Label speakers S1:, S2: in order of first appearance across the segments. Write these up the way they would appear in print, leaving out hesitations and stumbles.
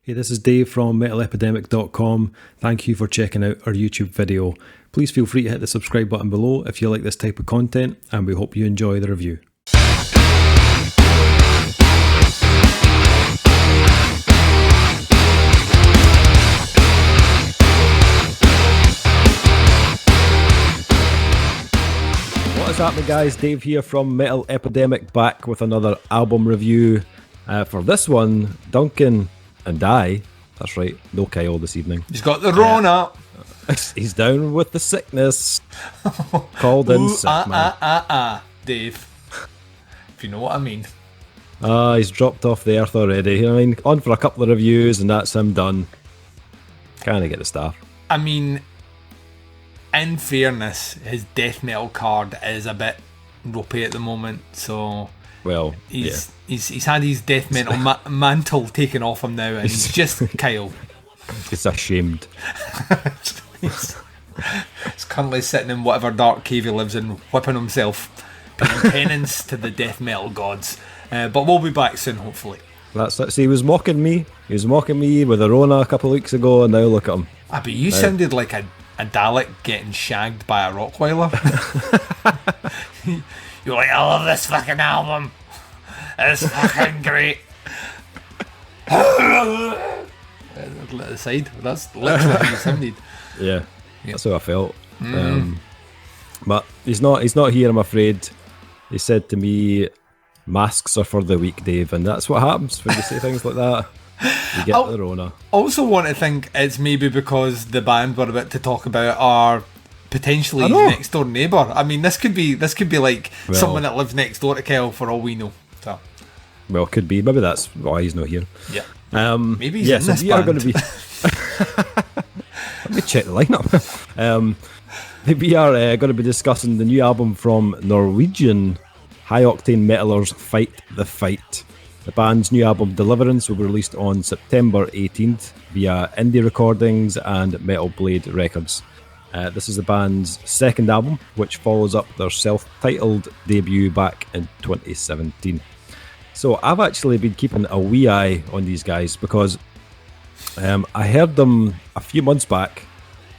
S1: Hey, this is Dave from MetalEpidemic.com. Thank you for checking out our YouTube video. Please feel free to hit the subscribe button below if you like this type of content, and we hope you enjoy the review. What is happening, guys? Dave here from Metal Epidemic, back with another album review. For this one, Duncan and I, that's right, no Kyle this evening.
S2: He's got the Rona.
S1: He's down with the sickness. Called in sick, man.
S2: Dave. If you know what I mean.
S1: He's dropped off the earth already. I mean, on for a couple of reviews and that's him done. Can't get the staff.
S2: I mean, in fairness, his death metal card is a bit ropey at the moment, so...
S1: Well,
S2: he's had his death metal mantle taken off him now, and he's just Kyle.
S1: He's ashamed.
S2: He's currently sitting in whatever dark cave he lives in, whipping himself, paying penance to the death metal gods. But we'll be back soon, hopefully.
S1: That's it. See, he was mocking me. He was mocking me with a Rona a couple of weeks ago, and now look at him.
S2: But you sounded like a Dalek getting shagged by a Rottweiler. You're like, I love this fucking album. It's fucking great. Aside, that's literally how you sounded.
S1: Yeah, that's how I felt. But he's not here, I'm afraid. He said to me, masks are for the weak, Dave, and that's what happens when you say things like that. You get the Rona.
S2: Also want to think it's maybe because the band we're about to talk about are potentially next door neighbour. I mean, this could be like someone that lives next door to Kyle for all we know. So,
S1: well, could be. Maybe that's why he's not here.
S2: Yeah. Maybe he's in this
S1: we
S2: band.
S1: Are going to be. Let me check the lineup. We are going to be discussing the new album from Norwegian high-octane metalers, Fight the Fight. The band's new album, Deliverance, will be released on September 18th via Indie Recordings and Metal Blade Records. This is the band's second album, which follows up their self-titled debut back in 2017. So I've actually been keeping a wee eye on these guys because I heard them a few months back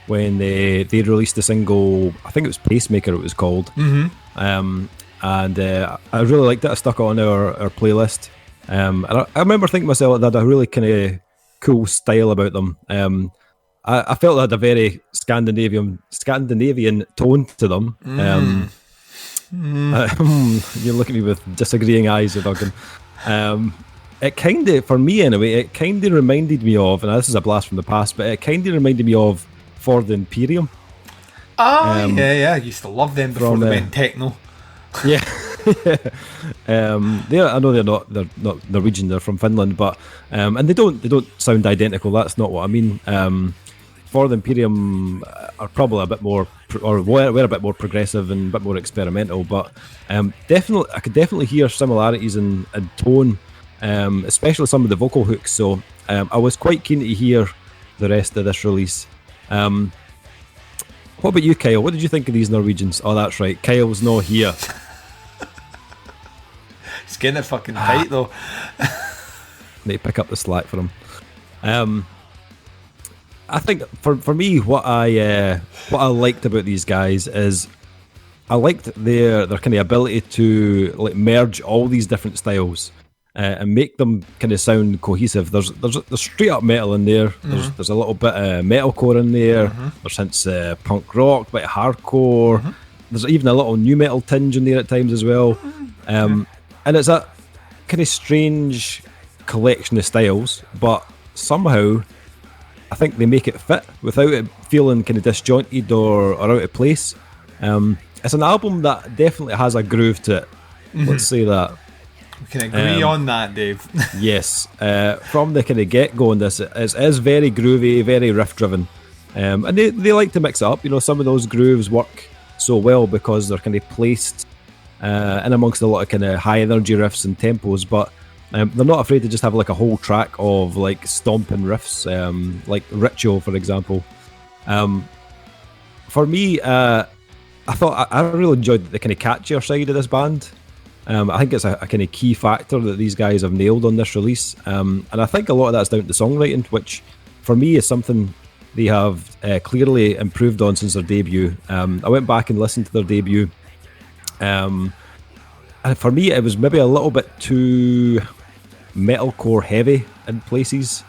S1: when they released the single, I think it was Pacemaker it was called. Mm-hmm. And I really liked it. I stuck it on our playlist. And I remember thinking to myself that they had a really kind of cool style about them. I felt they had a very Scandinavian tone to them. You're looking at me with disagreeing eyes, Duncan. It kind of, for me anyway, it kind of reminded me of, and this is a blast from the past, but it kind of reminded me of For the Imperium.
S2: Yeah. I used to love them before they went techno.
S1: Yeah. I know they're not Norwegian, they're from Finland, but and they don't sound identical. That's not what I mean. For the Imperium are probably a bit more, or we're a bit more progressive and a bit more experimental, but definitely I could definitely hear similarities in tone, especially some of the vocal hooks. So I was quite keen to hear the rest of this release. What about you, Kyle? What did you think of these Norwegians? Oh, that's right, Kyle's not here.
S2: He's getting it fucking tight though.
S1: Need to pick up the slack for him. I think for me, what I liked about these guys is I liked their kind of ability to like merge all these different styles and make them kind of sound cohesive. There's straight up metal in there. Mm-hmm. There's a little bit of metalcore in there. Mm-hmm. There's hints punk rock, a bit of hardcore. Mm-hmm. There's even a little new metal tinge in there at times as well. And it's a kind of strange collection of styles, but somehow I think they make it fit without it feeling kind of disjointed or out of place. It's an album that definitely has a groove to it. Mm-hmm. Let's say that.
S2: We can agree on that, Dave.
S1: Yes. From the kind of get-go in this, it is very groovy, very riff-driven. And they like to mix it up. You know, some of those grooves work so well because they're kind of placed in amongst a lot of kind of high-energy riffs and tempos, but they're not afraid to just have like a whole track of like stomping riffs, like Ritual, for example. For me, I thought I really enjoyed the kind of catchier side of this band. I think it's a kind of key factor that these guys have nailed on this release. And I think a lot of that's down to songwriting, which for me is something they have clearly improved on since their debut. I went back and listened to their debut. And for me, it was maybe a little bit too metalcore heavy in places.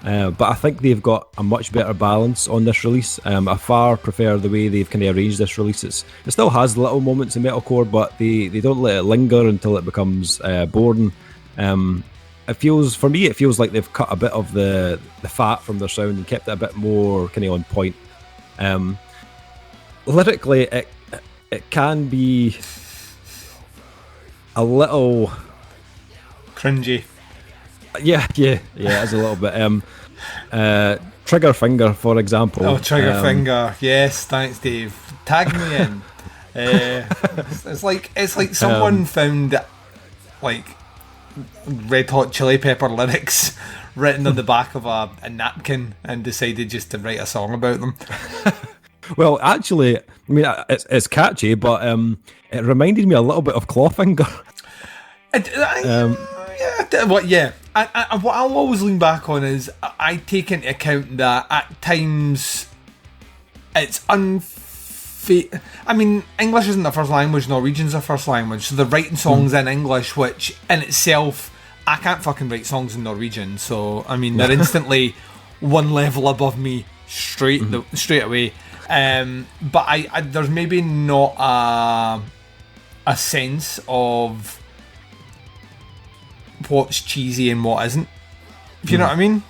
S1: But I think they've got a much better balance on this release. I far prefer the way they've kind of arranged this release. It still has little moments of metalcore, but they don't let it linger until it becomes boring. It feels like they've cut a bit of the fat from their sound and kept it a bit more kind of on point. Lyrically, it can be a little
S2: cringy.
S1: Yeah, it is a little bit. Trigger Finger, for example.
S2: Oh, Trigger Finger. Yes, thanks, Dave. Tag me in. It's like someone found like Red Hot Chili Pepper lyrics written on the back of a napkin and decided just to write a song about them.
S1: Well, actually, I mean, it's catchy, but it reminded me a little bit of Clawfinger.
S2: Yeah. What I'll always lean back on is I take into account that at times it's unfair. I mean, English isn't the first language, Norwegian's the first language, so they're writing songs in English, which in itself, I can't fucking write songs in Norwegian, so I mean, they're instantly one level above me straight away. But I there's maybe not a sense of what's cheesy and what isn't, if you know what I mean.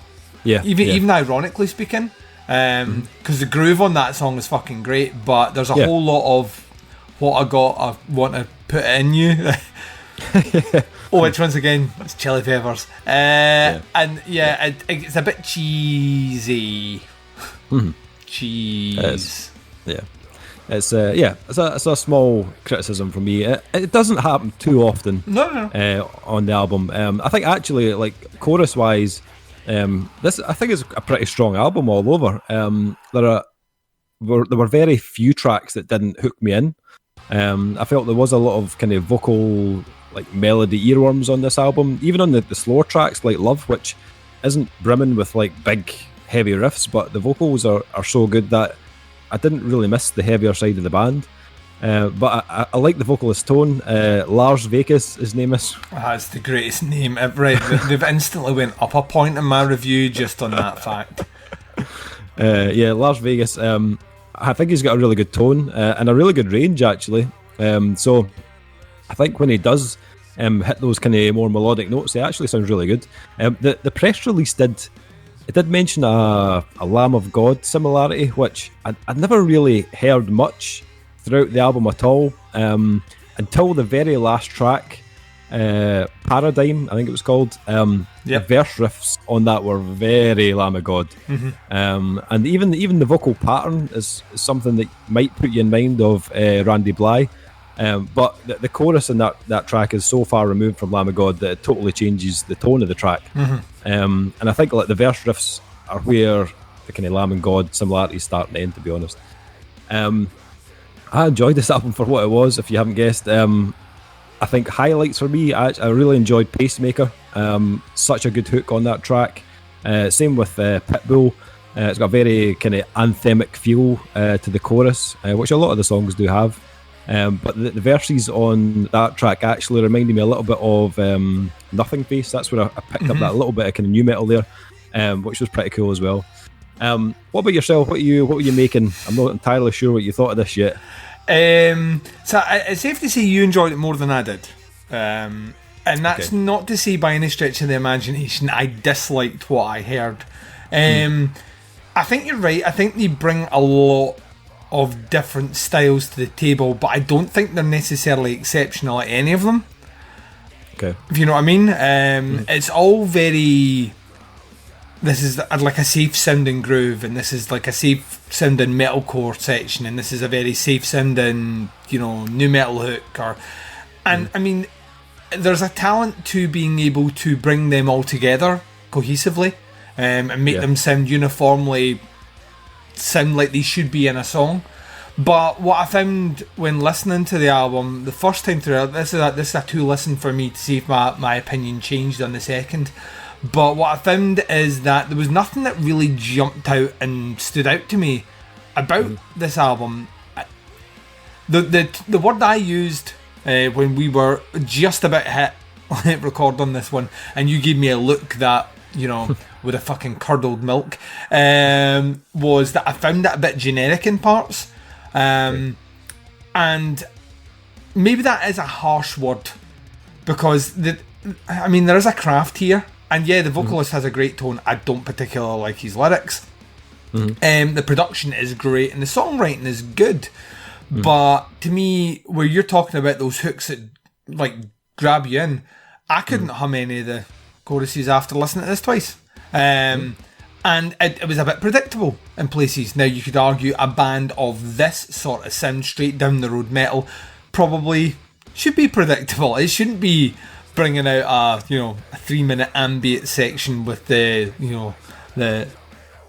S2: Even ironically speaking, because the groove on that song is fucking great, but there's a whole lot of what I want to put in you. Which once again, it's Chili Peppers, and it's a bit cheesy. Cheese.
S1: It's a small criticism from me. It doesn't happen too often.
S2: No.
S1: On the album. I think actually, like, chorus wise, this I think is a pretty strong album all over. There were very few tracks that didn't hook me in. I felt there was a lot of kind of vocal, like, melody earworms on this album, even on the slower tracks like Love, which isn't brimming with like big heavy riffs, but the vocals are so good that I didn't really miss the heavier side of the band. But I like the vocalist tone. Lars Vegas, his name is.
S2: That's the greatest name ever. They've instantly went up a point in my review just on that fact.
S1: Lars Vegas. I think he's got a really good tone and a really good range, actually. So I think when he does hit those kind of more melodic notes, he actually sounds really good. The press release did mention a Lamb of God similarity, which I'd never really heard much throughout the album at all, until the very last track, Paradigm, I think it was called. The verse riffs on that were very Lamb of God. And even the vocal pattern is something that might put you in mind of Randy Bly. But the chorus in that track is so far removed from Lamb of God that it totally changes the tone of the track. And I think like the verse riffs are where the kind of Lamb and God similarities start and end, to be honest. I enjoyed this album for what it was, if you haven't guessed. I think highlights for me, I really enjoyed Pacemaker. Such a good hook on that track. Same with Pitbull. It's got a very kind of anthemic feel to the chorus, which a lot of the songs do have. But the verses on that track actually reminded me a little bit of Nothing Face. That's where I picked up that little bit of kind of new metal there, which was pretty cool as well. What about yourself? What were you making? I'm not entirely sure what you thought of this yet.
S2: So it's safe to say you enjoyed it more than I did. And that's not to say by any stretch of the imagination I disliked what I heard. I think you're right. I think they bring a lot of different styles to the table, but I don't think they're necessarily exceptional at any of them.
S1: Okay.
S2: If you know what I mean. It's all very... This is like a safe sounding groove, and this is like a safe sounding metalcore section, and this is a very safe sounding, new metal hook. I mean, there's a talent to being able to bring them all together cohesively, and make them sound uniformly, sound like they should be in a song. But what I found when listening to the album the first time through, this is a 2 listen for me to see if my opinion changed on the second. But what I found is that there was nothing that really jumped out and stood out to me about this album. The word I used when we were just about to hit record on this one, and you gave me a look that, you know, with a fucking curdled milk, was that I found it a bit generic in parts. And maybe that is a harsh word, because there is a craft here, and yeah, the vocalist has a great tone. I don't particularly like his lyrics. The production is great and the songwriting is good, but to me, where you're talking about those hooks that like grab you in, I couldn't hum any of the choruses after listening to this twice. And it was a bit predictable in places. Now, you could argue a band of this sort of sound, straight down the road metal, probably should be predictable. It shouldn't be bringing out a 3-minute ambient section with the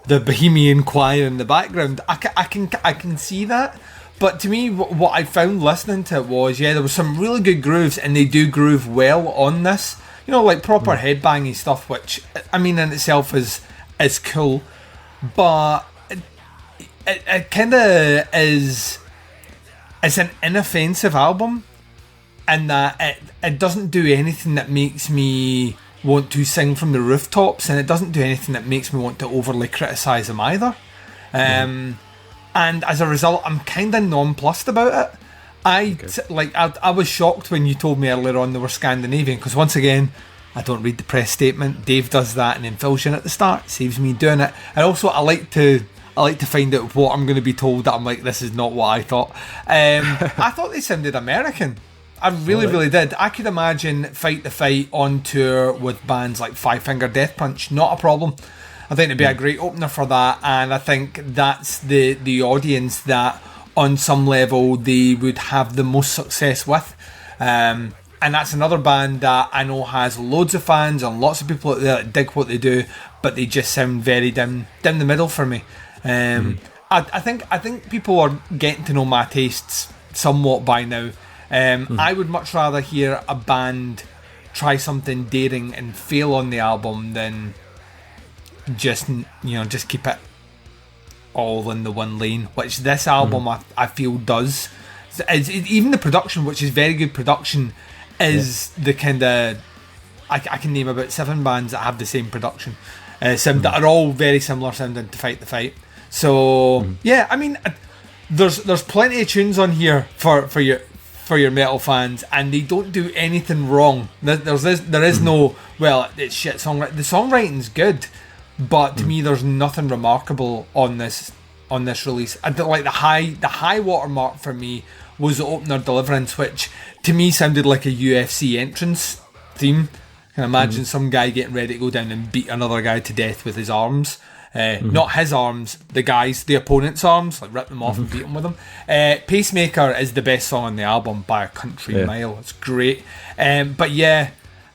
S2: Bohemian choir in the background. I can see that. But to me, what I found listening to it was, there was some really good grooves, and they do groove well on this. Like proper headbanging stuff, which, I mean, in itself is cool. But it kind of is... It's an inoffensive album, in that it doesn't do anything that makes me want to sing from the rooftops, and it doesn't do anything that makes me want to overly criticise them either. And as a result, I'm kind of nonplussed about it. I was shocked when you told me earlier on they were Scandinavian, because once again, I don't read the press statement. Dave does that and then fills you in at the start, saves me doing it. And also, I like to find out what I'm going to be told that I'm like, this is not what I thought. I thought they sounded American. I really did. I could imagine Fight the Fight on tour with bands like Five Finger Death Punch. Not a problem. I think it'd be a great opener for that, and I think that's the audience that on some level they would have the most success with. And that's another band that I know has loads of fans and lots of people out there that dig what they do, but they just sound very down the middle for me. I think people are getting to know my tastes somewhat by now. I would much rather hear a band try something daring and fail on the album than just keep it all in the one lane, which this album I feel does. Even the production, which is very good production, is the kind of... I can name about 7 bands that have the same production, that are all very similar sounding to Fight the Fight. So I mean, there's plenty of tunes on here for your metal fans, and they don't do anything wrong. There is no, well, it's shit songwriting. The songwriting's good, but to me, there's nothing remarkable on this release. I don't like the high watermark for me was the opener Deliverance, which to me sounded like a UFC entrance theme. I can imagine some guy getting ready to go down and beat another guy to death with his arms. Not his arms, the opponent's arms, like rip them off and beat them with them. Pacemaker is the best song on the album by a country mile. It's great. But yeah,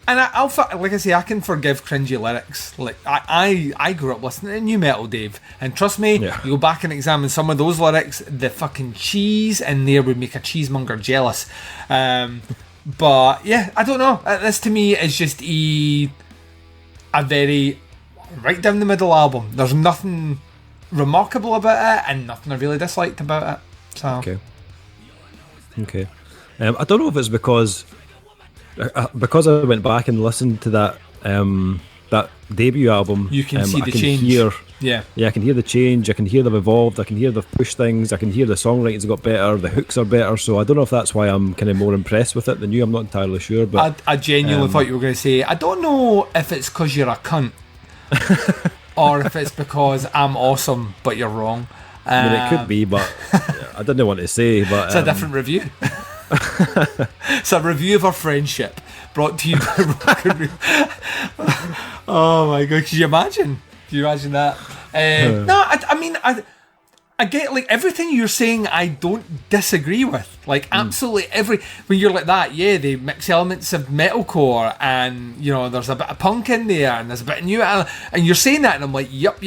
S2: and I'll like I say, I can forgive cringy lyrics. Like I grew up listening to new metal, Dave, and trust me, you go back and examine some of those lyrics, the fucking cheese in there would make a cheesemonger jealous. But yeah, I don't know. This to me is just a very right down the middle album. There's nothing remarkable about it, and nothing I really disliked about it. So
S1: okay. I don't know if it's because I went back and listened to that debut album.
S2: You can see the change.
S1: I can hear the change. I can hear they've evolved. I can hear they've pushed things. I can hear the songwriting's got better. The hooks are better. So I don't know if that's why I'm kind of more impressed with it than you. I'm not entirely sure. But
S2: I genuinely thought you were going to say, I don't know if it's because you're a cunt. Or if it's because I'm awesome, but you're wrong.
S1: I mean, it could be, but I didn't want to say. But
S2: it's a different review. It's a review of our friendship, brought to you by Rock and Roll. Oh my god! Can you imagine that? No, I mean, I get, like, everything you're saying I don't disagree with. Like, absolutely when you're like that, they mix elements of metalcore, and, there's a bit of punk in there, and there's a bit of new, and you're saying that, and I'm like, yup,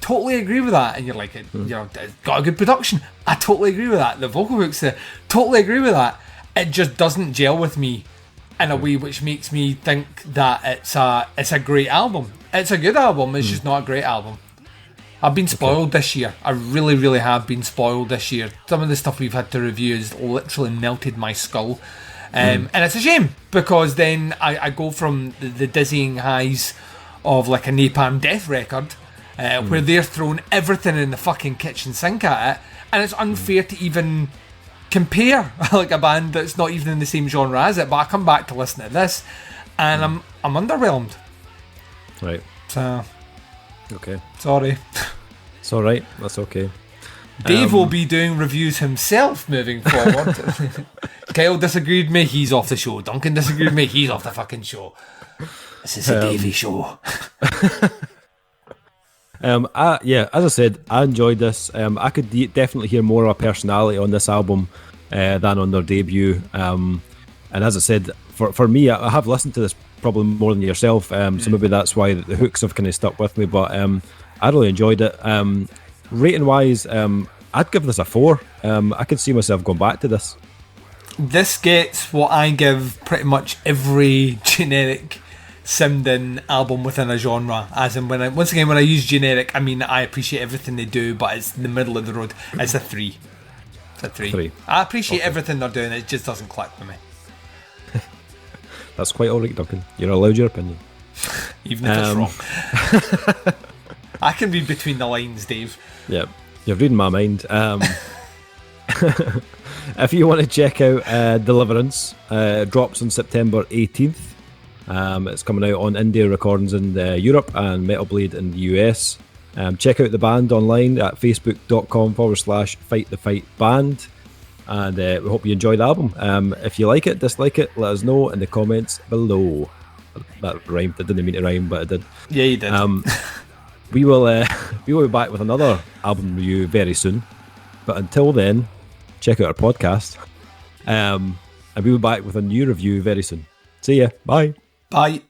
S2: totally agree with that. And you're like, you know, it's got a good production. I totally agree with that. The vocal hooks there, totally agree with that. It just doesn't gel with me in a way which makes me think that it's a great album. It's a good album, it's just not a great album. I've been spoiled this year. I really, really have been spoiled this year. Some of the stuff we've had to review has literally melted my skull. And it's a shame, because then I go from the dizzying highs of like a Napalm Death record, where they're throwing everything in the fucking kitchen sink at it, and it's unfair to even compare like a band that's not even in the same genre as it. But I come back to listen to this, and I'm underwhelmed.
S1: Right.
S2: So,
S1: okay.
S2: Sorry.
S1: It's all right. That's okay.
S2: Dave will be doing reviews himself moving forward. Kyle disagreed with me, he's off the show. Duncan disagreed with me, he's off the fucking show. This is a Davey show.
S1: As I said, I enjoyed this. I could definitely hear more of a personality on this album than on their debut. And as I said, for me, I have listened to this probably more than yourself, so maybe that's why the hooks have kind of stuck with me. But I really enjoyed it. Rating wise, I'd give this a 4. I could see myself going back to this.
S2: This gets what I give pretty much every generic sounding album within a genre. As in, when I use generic, I mean I appreciate everything they do, but it's in the middle of the road. It's a 3. It's a 3. I appreciate everything they're doing. It just doesn't click with me.
S1: That's quite alright, Duncan. You're allowed your opinion.
S2: Even if it's wrong. I can read between the lines, Dave.
S1: Yeah, you're reading my mind. If you want to check out Deliverance, it drops on September 18th. It's coming out on Indie Recordings in Europe and Metal Blade in the US. Check out the band online at facebook.com/fightthefightband. And we hope you enjoy the album. If you like it, dislike it, let us know in the comments below. That rhymed. I didn't mean to rhyme, but it did.
S2: Yeah, you did.
S1: We will be back with another album review very soon. But until then, check out our podcast. And we'll be back with a new review very soon. See ya. Bye.
S2: Bye.